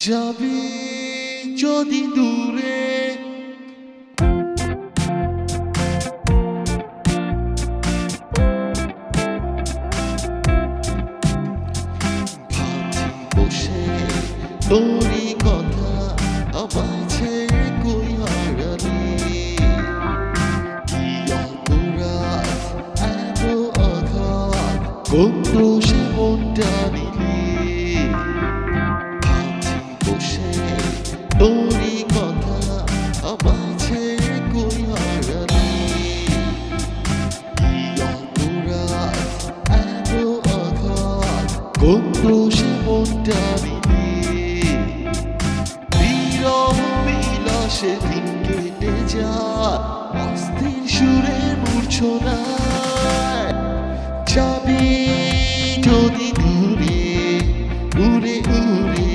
যাবি যদি দূরে ভাবছি বসে তোরই কথা আমায় ছেড়ে কই হারালি কি অপরাধ এত আঘাত কোন দোষে মনটা নিলি তোরই কথা আমায় ছেড়ে কই হারালি কি অপরাধ এত আঘাত কোন দোষে মনটা নিলি বিরহ বিলাসে দিন কেটে যায় অস্থির সুরে মূর্ছনায় যাবি যদি দূরে উড়ে উড়ে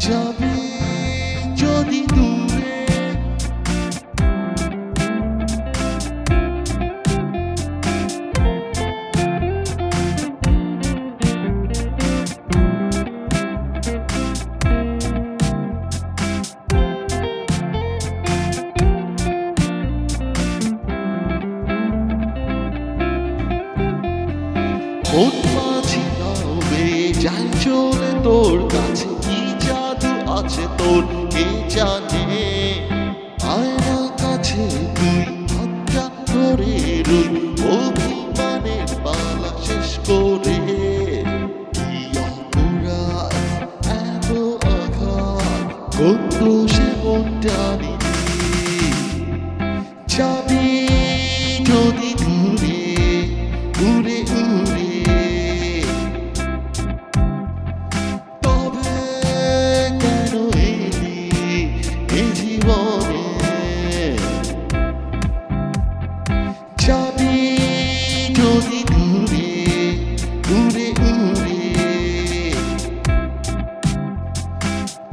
যাবি যদি দূরে মন মাঝি নামে যাই চলে তোর কাছে কি জাদু আছে তোর কে জানে আয়না কাছে তুই হাতটা ধরে রই অভিমানের পালা শেষ করে কি অপরাধ এত আঘাত কোন দোষে মনটা নিলি যাবি যদি দূরে উড়ে উড়ে যাবি যদি দূরে উড়ে উড়ে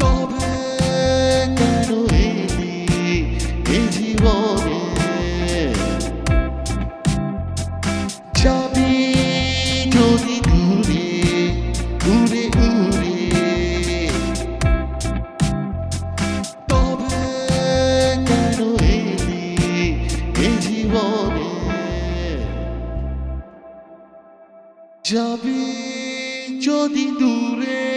তবে কেন এলি এ জীবনে যাবি যদি দূরে উড়ে উড়ে তবে কেন এলি এ জীবনে যাবি যদি দূরে